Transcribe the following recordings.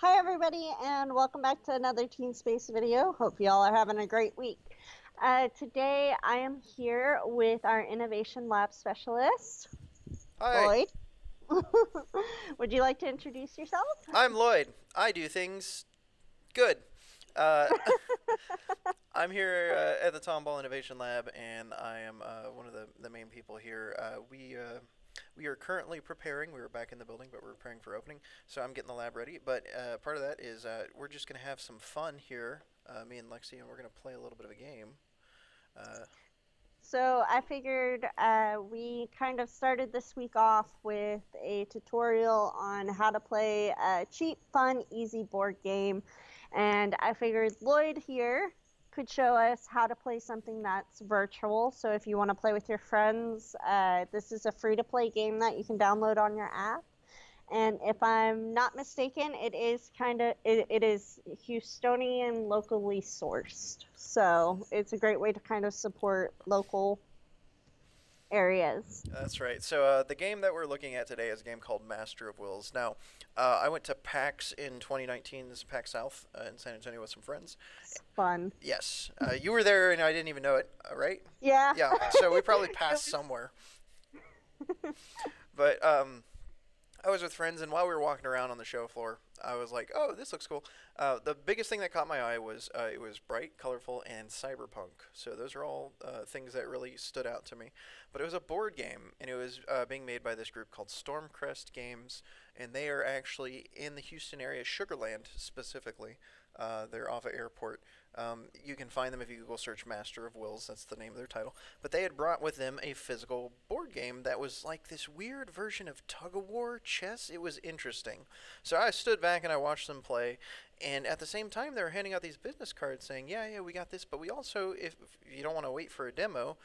Hi everybody and welcome back to another Teen Space video. Hope y'all are having a great week. Today I am here with our Innovation Lab Specialist, Hi, Lloyd. Would you like to introduce yourself? I'm Lloyd. I do things good. Uh, I'm here at the Tomball Innovation Lab, and I am one of the main people here. We are currently preparing. We were back in the building, but we're preparing for opening. So I'm getting the lab ready. But part of that is we're just gonna have some fun here, me and Lexi, and we're gonna play a little bit of a game. Uh, So I figured we kind of started this week off with a tutorial on how to play a cheap, fun, easy board game. And I figured Lloyd here could show us how to play something that's virtual. So if you want to play with your friends, this is a free-to-play game that you can download on your app. And if I'm not mistaken, it is Houstonian locally sourced. So it's a great way to kind of support local areas. That's right. So the game that we're looking at today is a game called Master of Wills. Now, I went to PAX in 2019. This is PAX South in San Antonio with some friends. It's fun. Yes, you were there, and I didn't even know it. Right? Yeah. Yeah. So we probably passed somewhere. But I was with friends, and while we were walking around on the show floor, I was like, "Oh, this looks cool." The biggest thing that caught my eye was it was bright, colorful, and cyberpunk. So those are all things that really stood out to me. But it was a board game, and it was being made by this group called Stormcrest Games, and they are actually in the Houston area, Sugarland specifically. They're off of Airport. You can find them if you Google search Master of Wills. That's the name of their title. But they had brought with them a physical board game that was like this weird version of tug-of-war chess. It was interesting. So I stood back and I watched them play. And at the same time, they were handing out these business cards saying, yeah, we got this. But we also, if you don't want to wait for a demo,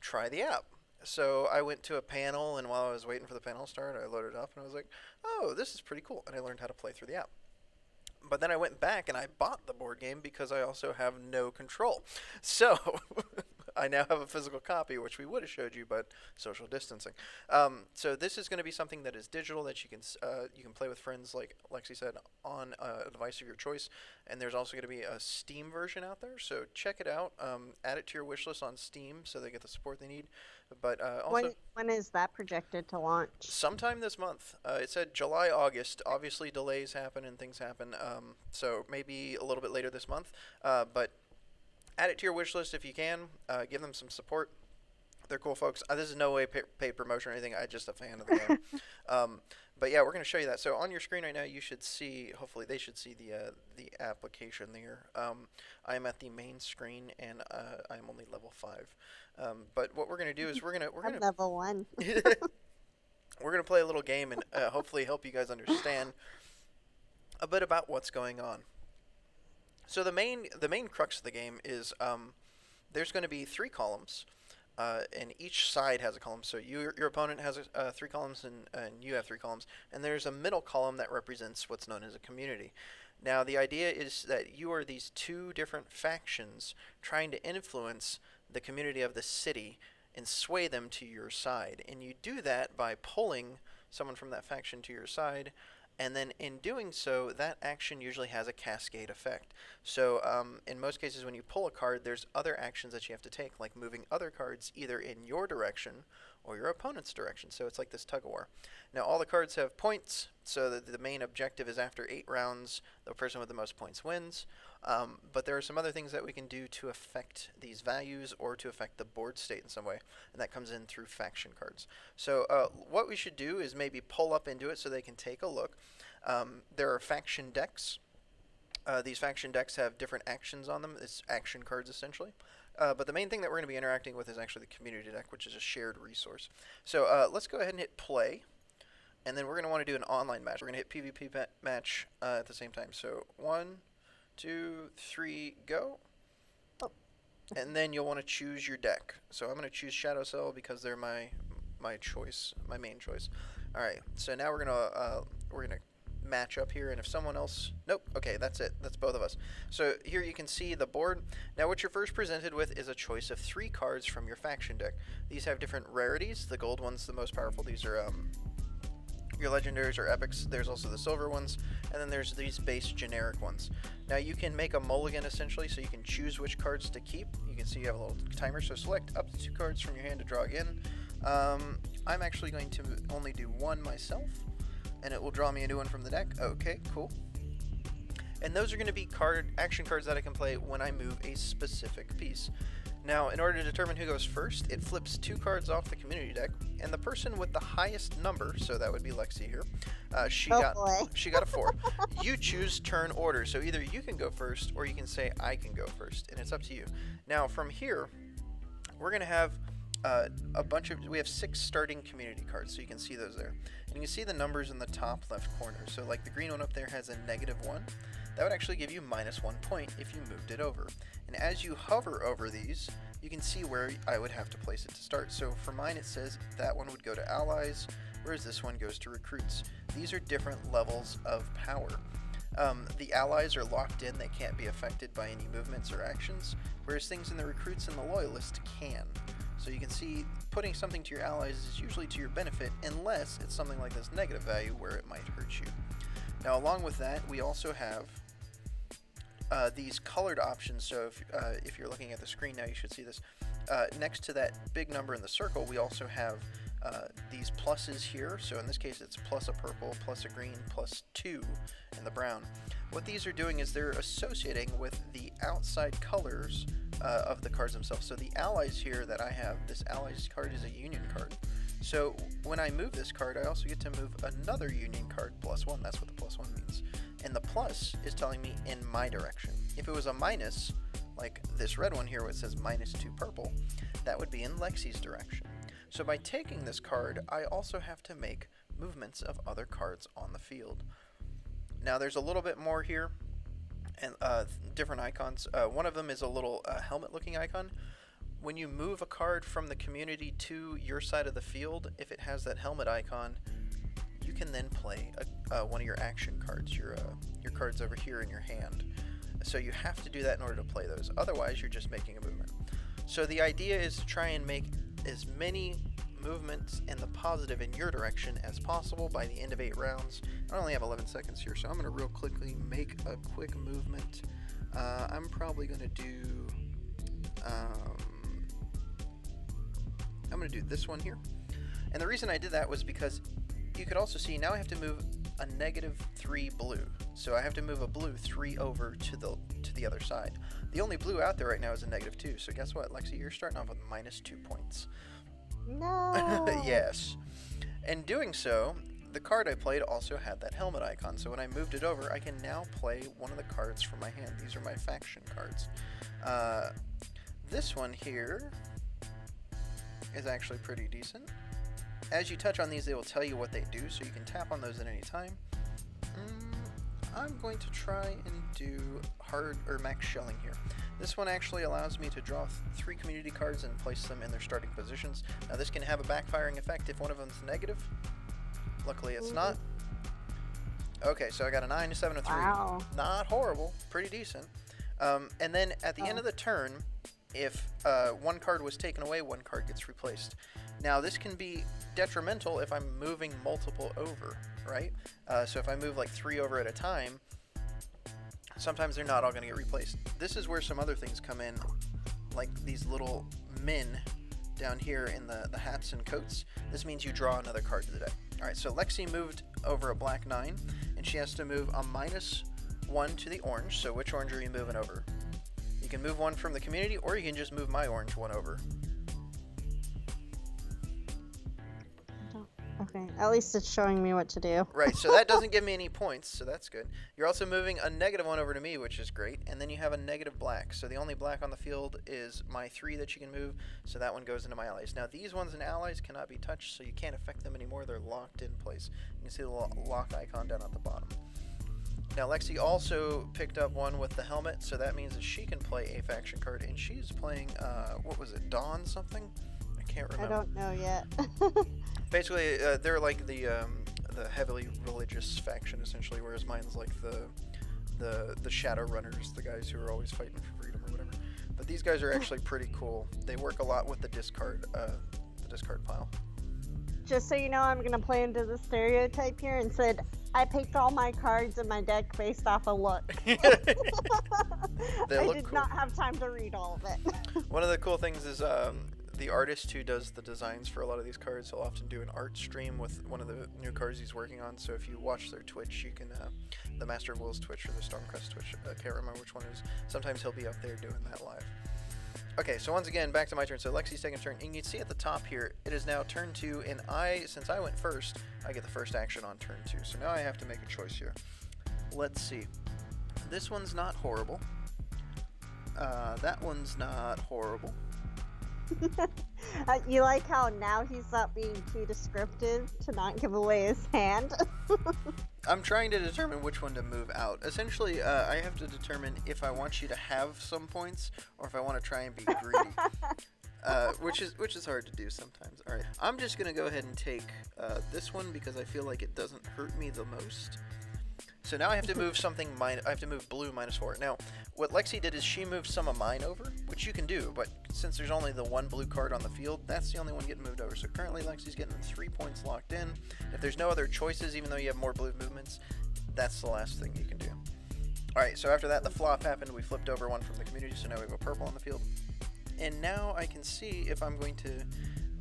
try the app. So I went to a panel, and while I was waiting for the panel to start, I loaded it up, and I was like, oh, this is pretty cool. And I learned how to play through the app. But then I went back and I bought the board game because I also have no control. So I now have a physical copy, which we would have showed you, but social distancing. So this is going to be something that is digital that you can play with friends, like Lexi said, on a device of your choice. And there's also going to be a Steam version out there. So check it out. Add it to your wish list on Steam so they get the support they need. But also, When is that projected to launch? sometime this month. It said July, August. Obviously, delays happen and things happen. So maybe a little bit later this month. But add it to your wish list if you can. Give them some support. They're cool folks. This is no way paid promotion or anything. I'm just a fan of the game. But yeah, we're going to show you that. So on your screen right now, you should see. Hopefully, they should see the application there. I am at the main screen, and I'm only level 5. But what we're going to do is I'm level 1. we're gonna play a little game and hopefully help you guys understand a bit about what's going on. So the main crux of the game is there's going to be 3 columns, and each side has a column. So your opponent has 3 columns, and you have 3 columns, and there's a middle column that represents what's known as a community. Now the idea is that you are these 2 different factions trying to influence the community of the city and sway them to your side. And you do that by pulling someone from that faction to your side, and then in doing so, that action usually has a cascade effect. So in most cases, when you pull a card, there's other actions that you have to take, like moving other cards either in your direction or your opponent's direction. So it's like this tug-of-war. Now all the cards have points, so that the main objective is after 8 rounds, the person with the most points wins. But there are some other things that we can do to affect these values or to affect the board state in some way, and that comes in through faction cards. So what we should do is maybe pull up into it so they can take a look. There are faction decks. These faction decks have different actions on them. It's action cards essentially. But the main thing that we're going to be interacting with is actually the community deck, which is a shared resource. So let's go ahead and hit play. And then we're going to want to do an online match. We're going to hit PvP match at the same time. So 1, 2, 3, go. Oh. And then you'll want to choose your deck. So I'm going to choose Shadow Cell because they're my choice, my main choice. All right. So now we're gonna match up here, and if someone else, nope, okay, that's it. That's both of us. So here you can see the board. Now what you're first presented with is a choice of 3 cards from your faction deck. These have different rarities. The gold one's the most powerful. These are your legendaries or epics. There's also the silver ones, and then there's these base generic ones. Now you can make a mulligan essentially, so you can choose which cards to keep. You can see you have a little timer, so select up to 2 cards from your hand to draw again. I'm actually going to only do 1 myself, and it will draw me a new one from the deck. Okay, cool. And those are going to be action cards that I can play when I move a specific piece. Now, in order to determine who goes first, it flips 2 cards off the community deck, and the person with the highest number, so that would be Lexi here, she got a 4. You choose turn order, so either you can go first, or you can say I can go first, and it's up to you. Now, from here, we're going to have we have 6 starting community cards, so you can see those there. And you can see the numbers in the top left corner. So like the green one up there has a -1. That would actually give you -1 point if you moved it over. And as you hover over these, you can see where I would have to place it to start. So for mine it says that one would go to allies, whereas this one goes to recruits. These are different levels of power. The allies are locked in, they can't be affected by any movements or actions, whereas things in the recruits and the loyalists can. So you can see putting something to your allies is usually to your benefit, unless it's something like this negative value where it might hurt you. Now along with that, we also have these colored options. So if you're looking at the screen now, you should see this. Next to that big number in the circle, we also have these pluses here. So in this case, it's plus a purple, plus a green, plus 2 in the brown. What these are doing is they're associating with the outside colors of the cards themselves. So the allies here that I have, this allies card is a union card. So when I move this card, I also get to move another union card +1. That's what the +1 means. And the plus is telling me in my direction. If it was a minus, like this red one here where it says -2 purple, that would be in Lexi's direction. So by taking this card, I also have to make movements of other cards on the field. Now there's a little bit more here, and different icons. One of them is a little helmet looking icon. When you move a card from the community to your side of the field, if it has that helmet icon, you can then play one of your action cards, your cards over here in your hand. So you have to do that in order to play those. Otherwise, you're just making a movement. So the idea is to try and make as many movements in the positive in your direction as possible by the end of 8 rounds. I only have 11 seconds here, so I'm going to real quickly make a quick movement. I'm probably going to do I'm going to do this one here. And the reason I did that was because you could also see now I have to move a -3 blue. So I have to move a blue 3 over to the other side. The only blue out there right now is a -2. So guess what, Lexi? You're starting off with -2 points. No. Yes. And doing so, the card I played also had that helmet icon. So when I moved it over, I can now play one of the cards from my hand. These are my faction cards. This one here is actually pretty decent. As you touch on these, they will tell you what they do, so you can tap on those at any time. I'm going to try and do hard or max shelling here. This one actually allows me to draw 3 community cards and place them in their starting positions. Now this can have a backfiring effect if one of them's negative. Luckily it's not. Okay, so I got a 9, a 7, a 3. Wow. Not horrible, pretty decent. And then at the end of the turn, if one card was taken away, one card gets replaced. Now this can be detrimental if I'm moving multiple over, right? So if I move like 3 over at a time, sometimes they're not all going to get replaced. This is where some other things come in, like these little men down here in the hats and coats. This means you draw another card to the deck. Alright, so Lexi moved over a black 9, and she has to move a -1 to the orange. So which orange are you moving over? You can move one from the community, or you can just move my orange one over. Okay, at least it's showing me what to do. Right, so that doesn't give me any points, so that's good. You're also moving a -1 over to me, which is great, and then you have a negative black. So the only black on the field is my 3 that you can move, so that one goes into my allies. Now these ones and allies cannot be touched, so you can't affect them anymore. They're locked in place. You can see the lock icon down at the bottom. Now Lexi also picked up one with the helmet, so that means that she can play a faction card, and she's playing, what was it, Dawn something? I can't remember. I don't know yet. Basically, they're like the heavily religious faction, essentially, whereas mine's like the shadow runners, the guys who are always fighting for freedom or whatever. But these guys are actually pretty cool. They work a lot with the discard pile. just so you know, I'm gonna play into the stereotype here and said I picked all my cards in my deck based off a look. They I look did cool. not have time to read all of it. One of the cool things is the artist who does the designs for a lot of these cards, he'll often do an art stream with one of the new cards he's working on. So if you watch their Twitch, you can, the Master of Will's Twitch or the Stormcrest Twitch, I can't remember which one it is. Sometimes he'll be up there doing that live. Okay, so once again, back to my turn. So Lexi's taking a turn, and you can see at the top here, it is now turn 2, and since I went first, I get the first action on turn 2. So now I have to make a choice here. Let's see. This one's not horrible. That one's not horrible. You like how now he's not being too descriptive to not give away his hand? I'm trying to determine which one to move out. Essentially, I have to determine if I want you to have some points or if I want to try and be greedy. Which is hard to do sometimes. All right, I'm just gonna go ahead and take this one because I feel like it doesn't hurt me the most. So now I have to move something. I have to move blue -4. Now, what Lexi did is she moved some of mine over, which you can do, but since there's only the one blue card on the field, that's the only one getting moved over. So currently Lexi's getting 3 points locked in. If there's no other choices, even though you have more blue movements, that's the last thing you can do. All right, so after that, the flop happened. We flipped over one from the community, so now we have a purple on the field. And now I can see if I'm going to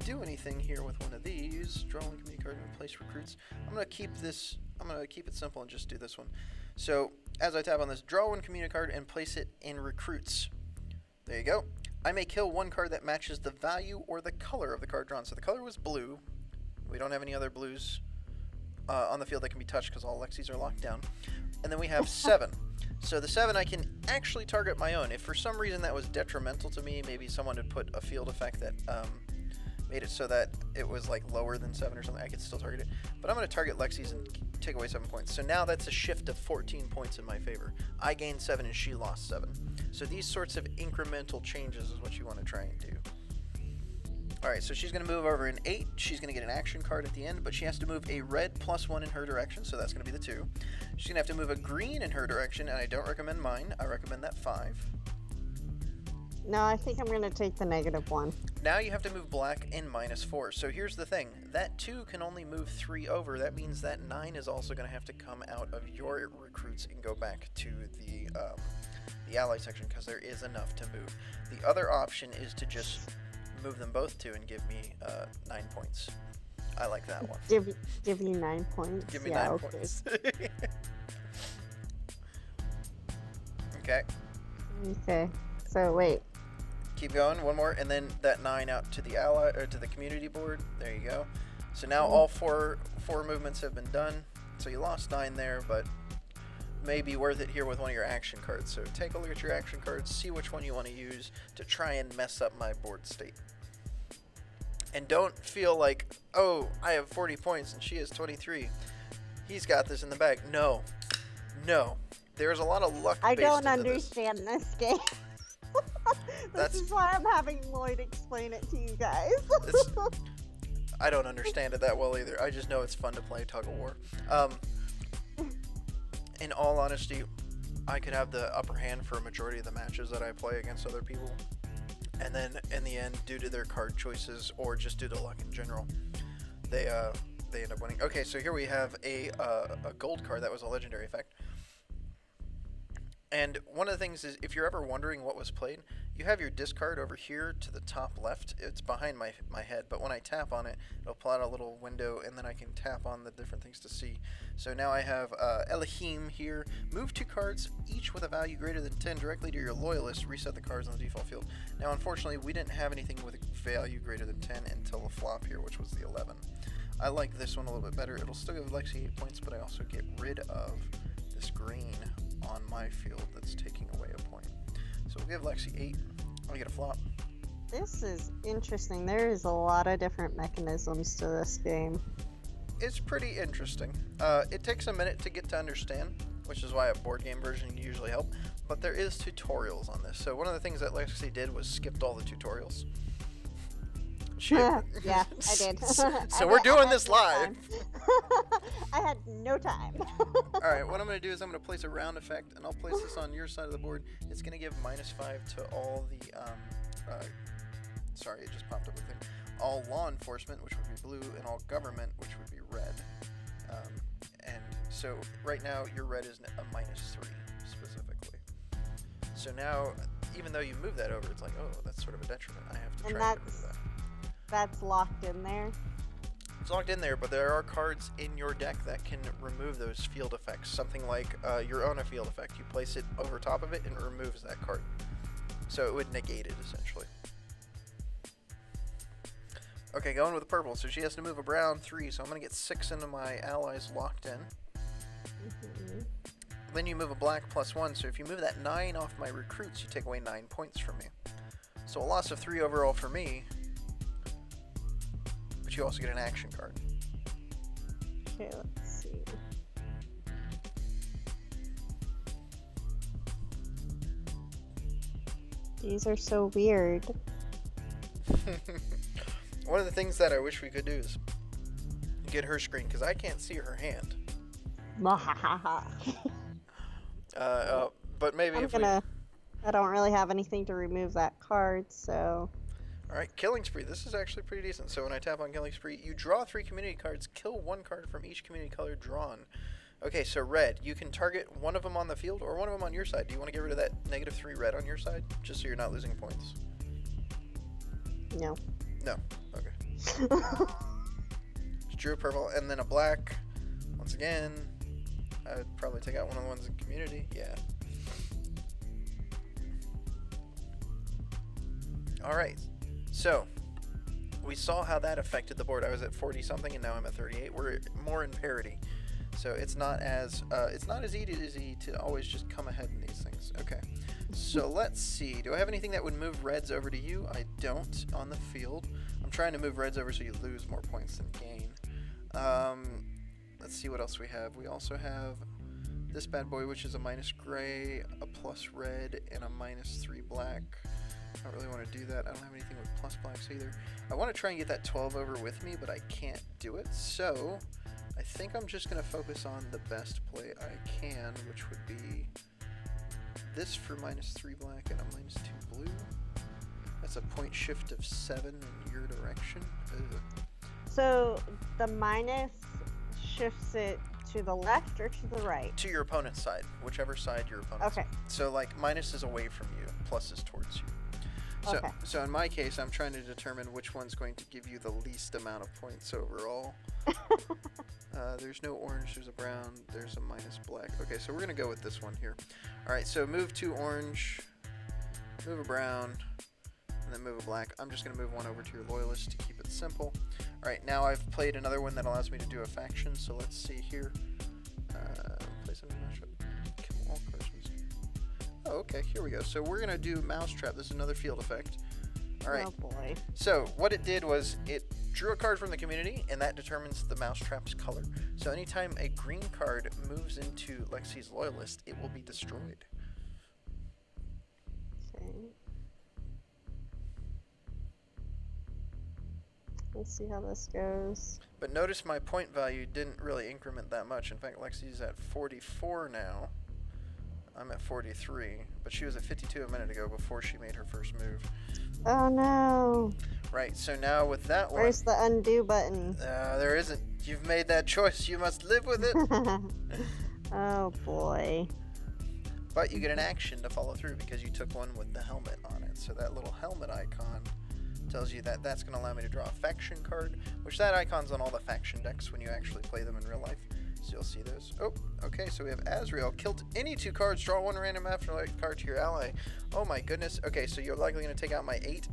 do anything here with one of these. Draw one community card and replace recruits. I'm going to keep this. I'm going to keep it simple and just do this one. So as I tap on this, draw one community card and place it in recruits. There you go. I may kill one card that matches the value or the color of the card drawn. So the color was blue. We don't have any other blues on the field that can be touched because all Lexis are locked down. And then we have 7. So the 7 I can actually target my own. If for some reason that was detrimental to me, maybe someone had put a field effect that made it so that it was like lower than 7 or something, I could still target it. But I'm going to target Lexi's and take away 7 points. So now that's a shift of 14 points in my favor. I gained 7 and she lost 7. So these sorts of incremental changes is what you want to try and do. Alright, so she's going to move over an 8. She's going to get an action card at the end, but she has to move a red +1 in her direction, so that's going to be the 2. She's going to have to move a green in her direction, and I don't recommend mine. I recommend that 5. No, I think I'm going to take the -1. Now you have to move black in -4. So here's the thing. That 2 can only move 3 over. That means that 9 is also going to have to come out of your recruits and go back to the ally section because there is enough to move. The other option is to just move them both to and give me 9 points. I like that one. Give you 9 points? Give me 9 points. Okay. Okay. So wait. Keep going, one more, and then that 9 out to the ally or to the community board. There you go. So now all four movements have been done. So you lost 9 there, but may be worth it here with one of your action cards. So take a look at your action cards, see which one you want to use to try and mess up my board state. And don't feel like, oh, I have 40 points and she has 23. He's got this in the bag. No. No. There's a lot of luck. I don't understand this game. This is why I'm having Lloyd explain it to you guys. I don't understand it that well either. I just know it's fun to play tug of war. In all honesty, I could have the upper hand for a majority of the matches that I play against other people. And then in the end, due to their card choices or just due to luck in general, they end up winning. Okay, so here we have a gold card that was a legendary effect. And one of the things is, if you're ever wondering what was played, you have your discard over here to the top left. It's behind my head, but when I tap on it, it'll pull out a little window, and then I can tap on the different things to see. So now I have Elohim here. Move 2 cards, each with a value greater than 10, directly to your loyalist. Reset the cards on the default field. Now, unfortunately, we didn't have anything with a value greater than 10 until the flop here, which was the 11. I like this one a little bit better. It'll still give Lexi 8 points, but I also get rid of this green on my field that's taking away a point. So we'll give Lexi 8. I'll get a flop. This is interesting. There is a lot of different mechanisms to this game. It's pretty interesting. It takes a minute to get to understand, which is why a board game version usually help, but there is tutorials on this. So one of the things that Lexi did was skipped all the tutorials. Yeah, I did. So we're doing this live. I had no time. Alright, what I'm going to do is I'm going to place a round effect, and I'll place this on your side of the board. It's going to give -5 to all the, sorry, it just popped up a thing. all law enforcement, which would be blue, and all government, which would be red. And so right now your red is a -3 specifically. So now, even though you move that over, it's like, oh, that's sort of a detriment. I have to try to remove that. That's locked in there. It's locked in there, but there are cards in your deck that can remove those field effects. Something like your own field effect. You place it over top of it and it removes that card. So it would negate it, essentially. Okay, going with the purple. So she has to move a brown 3, so I'm going to get 6 into my allies locked in. Then you move a black +1, so if you move that 9 off my recruits, you take away 9 points from me. So a loss of 3 overall for me, but you also get an action card. Okay, let's see. These are so weird. One of the things that I wish we could do is get her screen, because I can't see her hand. But maybe I don't really have anything to remove that card, so... Alright, Killing Spree. This is actually pretty decent. So when I tap on Killing Spree, you draw 3 community cards, kill 1 card from each community color drawn. Okay, so red. You can target one of them on the field or one of them on your side. Do you want to get rid of that -3 red on your side? Just so you're not losing points. No. No. Okay. Just drew a purple and then a black. Once again, I would probably take out one of the ones in community. Yeah. Alright. So, we saw how that affected the board. I was at 40 something and now I'm at 38. We're more in parity. So it's not as easy to always just come ahead in these things. Okay. So let's see. Do I have anything that would move reds over to you? I don't on the field. I'm trying to move reds over so you lose more points than gain. Let's see what else we have. We also have this bad boy, which is a -gray, a +red, and a -3 black. I don't really want to do that. I don't have anything with plus blacks either. I want to try and get that 12 over with me, but I can't do it. So I think I'm just going to focus on the best play I can, which would be this for -3 black and a -2 blue. That's a point shift of 7 in your direction. Ugh. So the minus shifts it to the left or to the right? To your opponent's side, whichever side your opponent's. Okay. So like minus is away from you, plus is towards you. So, okay. So in my case, I'm trying to determine which one's going to give you the least amount of points overall. There's no orange, there's a brown, there's a -black. Okay, so we're going to go with this one here. Alright, so move 2 orange, move a brown, and then move a black. I'm just going to move 1 over to your loyalist to keep it simple. Alright, now I've played another one that allows me to do a faction, so let's see here. Play something matchup. Kill all cards. Oh, okay, here we go. So we're going to do Mousetrap. This is another field effect. Alright. Oh boy. So what it did was it drew a card from the community, and that determines the Mousetrap's color. So anytime a green card moves into Lexi's loyalist, it will be destroyed. Okay. Let's see how this goes. But notice my point value didn't really increment that much. In fact, Lexi's at 44 now. I'm at 43, but she was at 52 a minute ago before she made her first move. Oh no. Right, so now with that one... Where's the undo button? There isn't. You've made that choice. You must live with it. Oh boy. But you get an action to follow through because you took one with the helmet on it. So that little helmet icon tells you that that's going to allow me to draw a faction card, which that icon's on all the faction decks when you actually play them in real life. So you'll see those. Oh, okay, so we have Azrael. Killed any 2 cards, draw 1 random afterlife card to your ally. Oh my goodness. Okay, so you're likely going to take out my 8.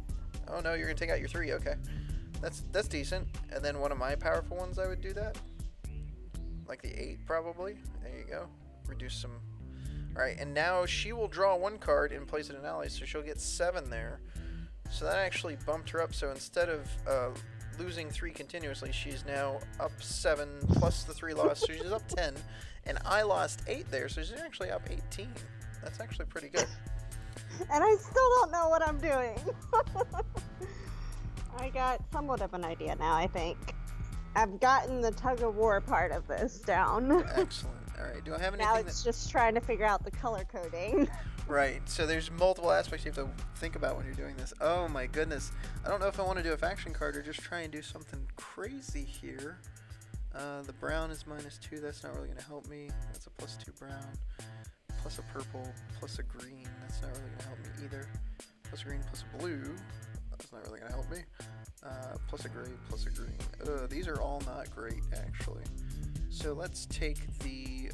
Oh no, you're going to take out your 3. Okay. That's decent. And then one of my powerful ones, I would do that. Like the 8, probably. There you go. Reduce some. Alright, and now she will draw 1 card and place it in ally, so she'll get 7 there. So that actually bumped her up. So instead of losing 3 continuously, she's now up 7 plus the 3 lost, so she's up 10. And I lost 8 there, so she's actually up 18. That's actually pretty good. And I still don't know what I'm doing. I got somewhat of an idea now, I think. I've gotten the tug of war part of this down. Excellent. All right. Do I have anything Now it's just trying to figure out the color coding. Right. So there's multiple aspects you have to think about when you're doing this. Oh my goodness. I don't know if I want to do a faction card or just try and do something crazy here. The brown is -2. That's not really going to help me. That's a +2 brown. Plus a purple. Plus a green. That's not really going to help me either. Plus a green. Plus a blue. That's not really going to help me. Plus a gray. Plus a green. These are all not great, actually. So let's take the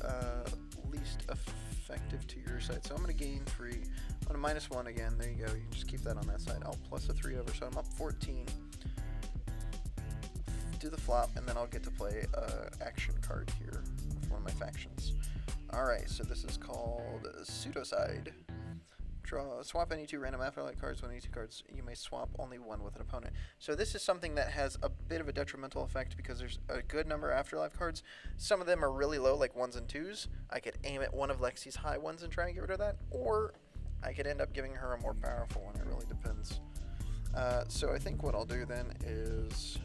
least effective to your side. So I'm going to gain 3. I'm going to -1 again. There you go. You can just keep that on that side. I'll plus a 3 over. So I'm up 14. Do the flop, and then I'll get to play action card here with one of my factions. Alright, so this is called Pseudocide. Swap any 2 random afterlife cards. When any 2 cards, you may swap only 1 with an opponent. So this is something that has a bit of a detrimental effect because there's a good number of afterlife cards. Some of them are really low, like 1s and 2s. I could aim at one of Lexi's high ones and try and get rid of that, or I could end up giving her a more powerful one. It really depends. So I think what I'll do then is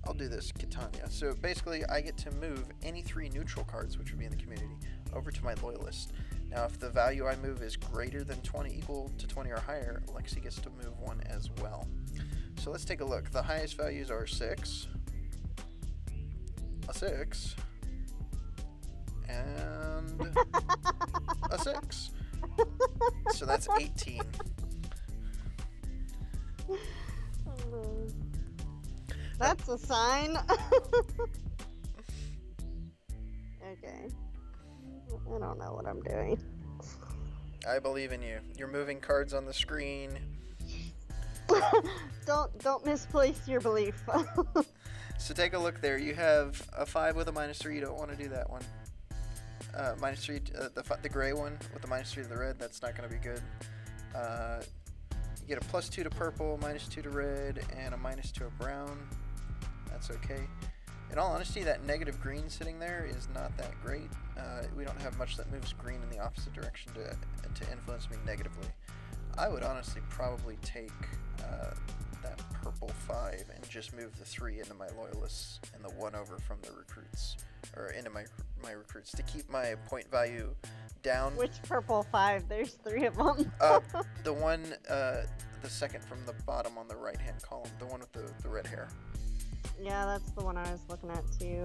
I'll do this, Catania. So basically, I get to move any 3 neutral cards, which would be in the community, over to my loyalist. Now, if the value I move is greater than 20, equal to 20 or higher, Lexi gets to move 1 as well. So let's take a look. The highest values are 6, a 6, and a 6. So that's 18. That's a sign. Okay. I don't know what I'm doing. I believe in you. You're moving cards on the screen. Don't misplace your belief. So take a look there. You have a 5 with a -3. You don't want to do that one. -3, the gray one with the -3 to the red. That's not going to be good. You get a +2 to purple, -2 to red, and a -2 to brown. That's okay. In all honesty, that negative green sitting there is not that great. We don't have much that moves green in the opposite direction to influence me negatively. I would honestly probably take that purple 5 and just move the 3 into my loyalists and the 1 over from the recruits, or into my recruits, to keep my point value down. Which purple 5? There's 3 of them. The one, the second from the bottom on the right-hand column, the one with the red hair. Yeah, that's the one I was looking at too.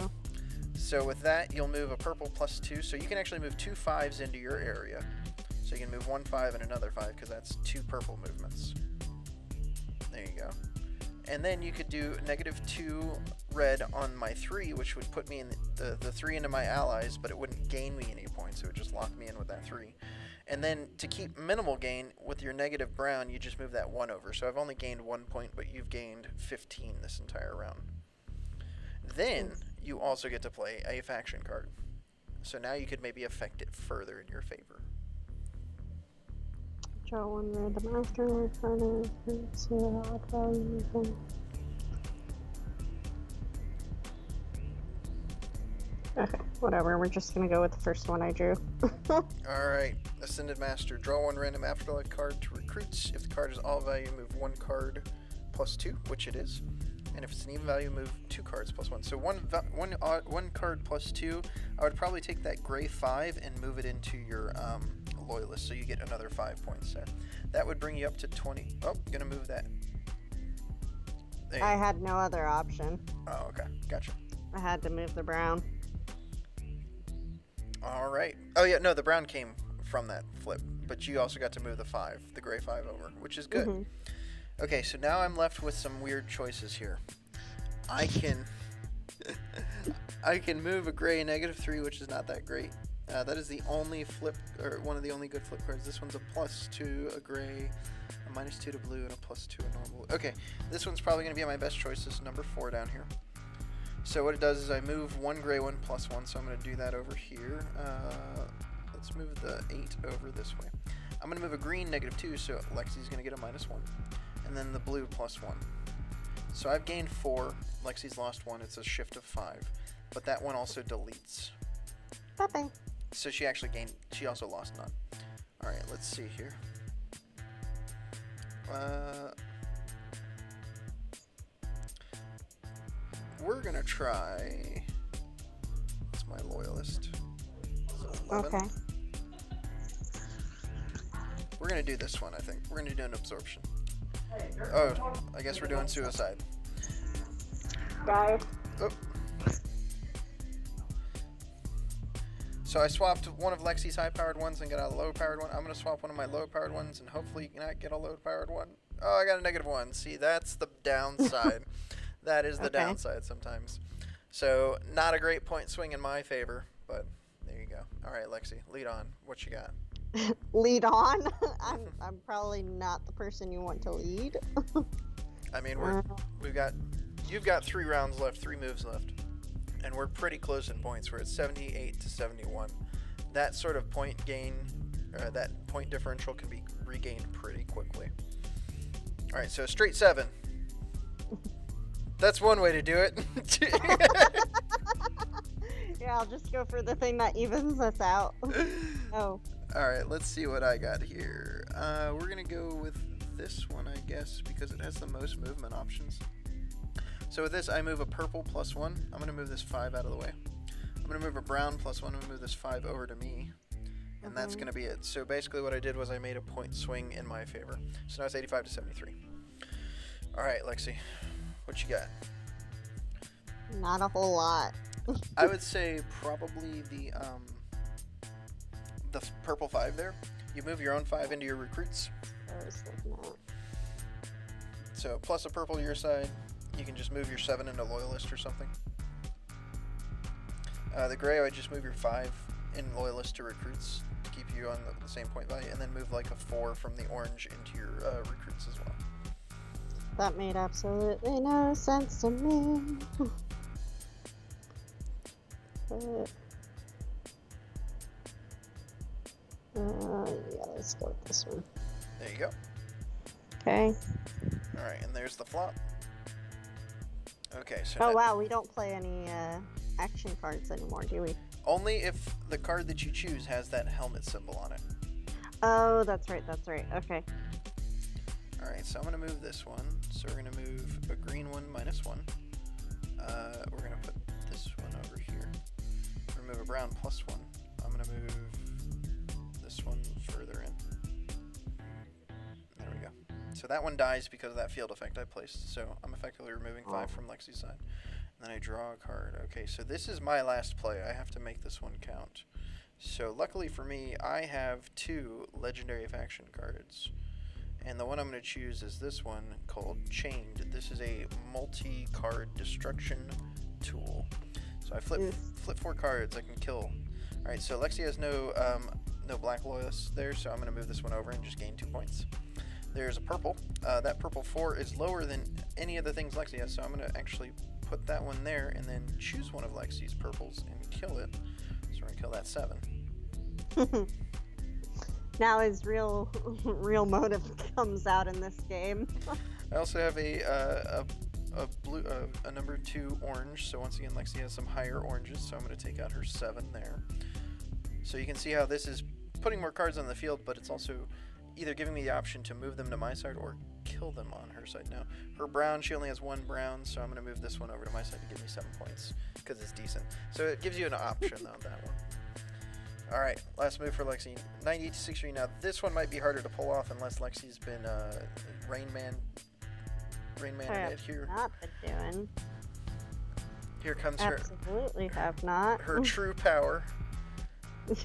So with that, you'll move a purple +2, so you can actually move 2 5s into your area. So you can move 1 5 and another 5, because that's 2 purple movements. There you go. And then you could do -2 red on my 3, which would put me in the 3 into my allies, but it wouldn't gain me any points. It would just lock me in with that 3. And then to keep minimal gain with your negative brown, you just move that 1 over. So I've only gained 1 point, but you've gained 15 this entire round. Then you also get to play a faction card. So now you could maybe affect it further in your favor. Draw 1 random after card. Okay, whatever. We're just gonna go with the first one I drew. Alright, Ascended Master. Draw 1 random afterlife card to recruits. If the card is all value, move 1 card +2, which it is. And if it's an even value, move 2 cards +1. So one card +2, I would probably take that gray 5 and move it into your loyalist, so you get another 5 points there. That would bring you up to 20. Oh, gonna move that. I had no other option. Oh, okay, gotcha. I had to move the brown. All right. Oh yeah, no, the brown came from that flip, but you also got to move the 5, the gray 5 over, which is good. Mm-hmm. Okay, so now I'm left with some weird choices here. I can move a gray -3, which is not that great. That is the only flip, or one of the only good flip cards. This one's a +2, a gray, a -2 to blue, and a +2 a normal. Okay, this one's probably going to be my best choice. This is number 4 down here. So what it does is I move 1 gray 1 +1, so I'm going to do that over here. Let's move the 8 over this way. I'm going to move a green -2, so Lexi's going to get a -1. And then the blue +1. So I've gained 4. Lexi's lost 1. It's a shift of 5. But that one also deletes. Bye-bye. So she actually gained, she also lost none. Alright, let's see here. we're gonna try. That's my loyalist. So 11. Okay. We're gonna do this one, I think. We're gonna do an absorption. Oh, I guess we're doing suicide. Guys. Oh. So I swapped one of Lexi's high-powered ones and got a low-powered one. I'm gonna swap one of my low-powered ones and hopefully not get a low-powered one. Oh, I got a -1. See, that's the downside. That is the downside sometimes. So not a great point swing in my favor, but there you go. All right, Lexi, lead on. What you got? Lead on. I'm probably not the person you want to lead. I mean, you've got 3 rounds left, 3 moves left, and we're pretty close in points. We're at 78 to 71. That sort of point gain, that point differential can be regained pretty quickly. All right, so straight 7. That's one way to do it. Yeah, I'll just go for the thing that evens us out. Oh. All right, let's see what I got here. We're gonna go with this one, I guess, because it has the most movement options. So with this, I move a purple +1. I'm gonna move this 5 out of the way. I'm gonna move a brown +1. I'm gonna move this 5 over to me, and that's gonna be it. So basically, what I did was I made a point swing in my favor. So now it's 85 to 73. All right, Lexi, what you got? Not a whole lot. I would say probably the purple 5 there. You move your own 5 into your recruits. So plus a purple to your side. You can just move your 7 into loyalist or something. The gray, I would just move your 5 in loyalist to recruits to keep you on the same point value, and then move like a 4 from the orange into your recruits as well. That made absolutely no sense to me. Yeah, let's go with this one. There you go. Okay. All right, and there's the flop. Okay, so oh wow, we don't play any action cards anymore, do we? Only if the card that you choose has that helmet symbol on it. Oh, that's right, okay. All right, so I'm gonna move this one. So we're gonna move a green one -1. We're gonna put this one over here. We're gonna move a brown +1. I'm gonna move this one further in. There we go. So that one dies because of that field effect I placed. So I'm effectively removing 5 from Lexi's side. And then I draw a card. Okay, so this is my last play. I have to make this one count. So luckily for me, I have 2 legendary faction cards. And the one I'm going to choose is this one called Chained. This is a multi-card destruction tool. So I flip 4 cards. I can kill. All right, so Lexi has no black loyalists there, so I'm going to move this one over and just gain 2 points. There's a purple. That purple 4 is lower than any of the things Lexi has, so I'm going to actually put that one there and then choose one of Lexi's purples and kill it. So we're going to kill that 7. Now his real motive comes out in this game. I also have a blue, a number 2 orange. So once again, Lexi has some higher oranges. So I'm going to take out her 7 there. So you can see how this is putting more cards on the field, but it's also either giving me the option to move them to my side or kill them on her side. Now, her brown, she only has 1 brown, so I'm going to move this one over to my side to give me 7 points because it's decent. So it gives you an option on that one. All right, last move for Lexi, 98 to 63. Now this one might be harder to pull off unless Lexi's been Rain Man in it here. Not been doing. Here comes Absolutely have not. her true power.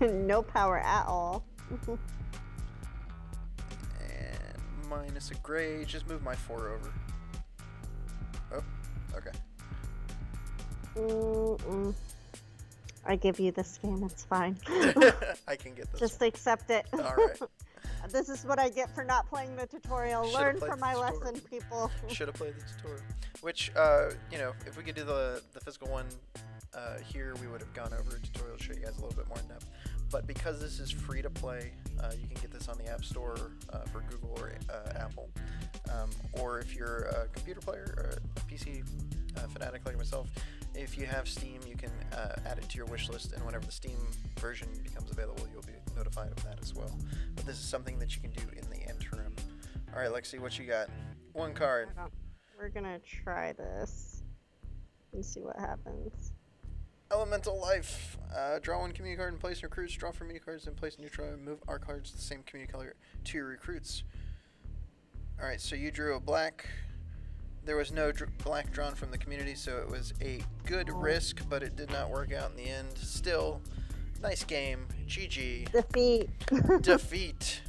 No power at all. And minus a gray. Just move my 4 over. Oh, okay. I give you this game, it's fine. I can get this. Just accept it. All right. This is what I get for not playing the tutorial. Learn from my lesson, people. Should have played the tutorial. Which, you know, if we could do the physical one here, we would have gone over a tutorial to show you guys a little bit more in depth. But because this is free to play, you can get this on the App Store for Google or Apple. Or if you're a computer player or a PC fanatic like myself, if you have Steam, you can add it to your wish list, and whenever the Steam version becomes available, you'll be notified of that as well. But this is something that you can do in the interim. Alright, Lexi, what you got? 1 card. We're gonna try this. Let's see what happens. Elemental Life. Draw one community card and place your recruits. Draw 4 mini cards and place neutral and move our cards the same community color to your recruits. Alright, so you drew a black. There was no black drawn from the community, so it was a good risk, but it did not work out in the end. Still, nice game. GG. Defeat. Defeat.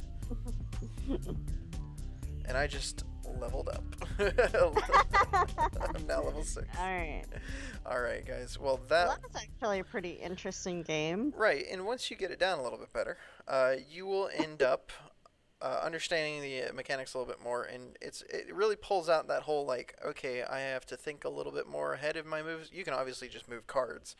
And I just leveled up. I'm now level 6. Alright. Alright, guys. Well, that's actually a pretty interesting game. Right, and once you get it down a little bit better, you will end up understanding the mechanics a little bit more, and it really pulls out that whole, like, okay, I have to think a little bit more ahead of my moves. You can obviously just move cards,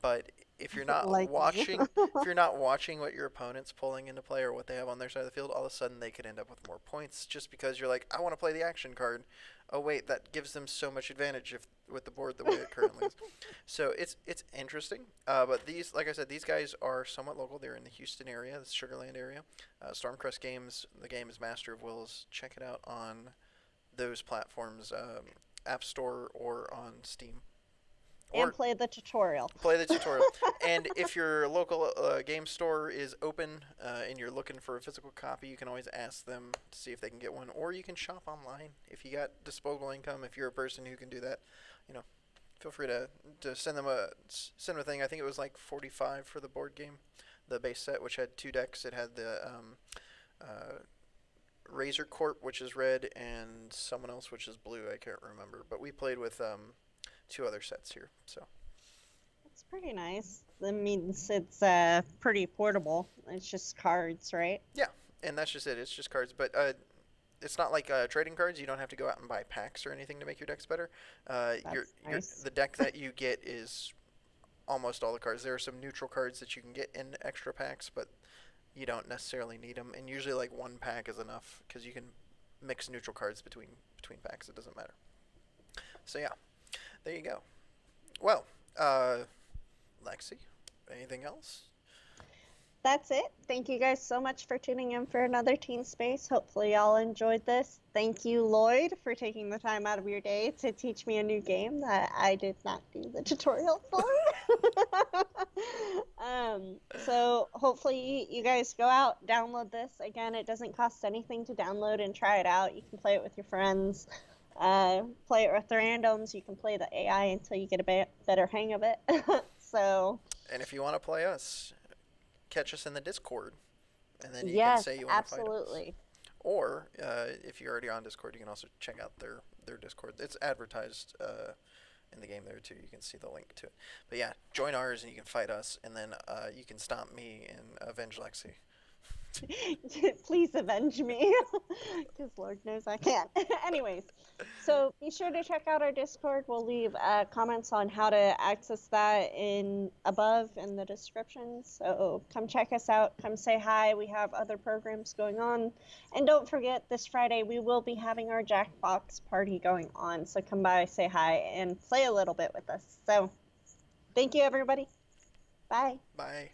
but if you're not Like watching, if you're not watching what your opponent's pulling into play or what they have on their side of the field, all of a sudden they could end up with more points just because you're like, I want to play the action card. Oh wait, that gives them so much advantage with the board the way it currently is. So it's interesting. But these, like I said, these guys are somewhat local. They're in the Houston area, the Sugarland area. Stormcrest Games. The game is Master of Wills. Check it out on those platforms, App Store or on Steam. And play the tutorial. Play the tutorial. And if your local game store is open and you're looking for a physical copy, you can always ask them to see if they can get one. Or you can shop online if you got disposable income. If you're a person who can do that, feel free to send them a thing. I think it was like $45 for the board game, the base set, which had 2 decks. It had the Razor Corp, which is red, and someone else, which is blue. I can't remember. But we played with 2 other sets here, so it's pretty nice. That means it's pretty portable. It's just cards, right? Yeah, and that's just it. It's just cards, but it's not like trading cards. You don't have to go out and buy packs or anything to make your decks better. Nice. The deck that you get is almost all the cards. There are some neutral cards that you can get in extra packs, but you don't necessarily need them. And usually, like 1 pack is enough because you can mix neutral cards between packs. It doesn't matter. So yeah. There you go. Well, Lexi, anything else? That's it. Thank you guys so much for tuning in for another Teen Space. Hopefully y'all enjoyed this. Thank you, Lloyd, for taking the time out of your day to teach me a new game that I did not do the tutorial for. So hopefully you guys go out, download this. Again, it doesn't cost anything to download and try it out. You can play it with your friends. Play it with randoms. You can play the AI until you get a better hang of it. So. And if you want to play us, catch us in the Discord, and then you can say you want to fight us. Absolutely. Or if you're already on Discord, you can also check out their Discord. It's advertised in the game there too. You can see the link to it. But yeah, join ours and you can fight us, and then you can stomp me and avenge Lexi. Please avenge me, because Lord knows I can't. Anyways, so be sure to check out our Discord. We'll leave comments on how to access that above in the description. So come check us out. Come say hi. We have other programs going on. And don't forget, this Friday we will be having our Jackbox party going on. So come by, say hi, and play a little bit with us. So thank you, everybody. Bye. Bye.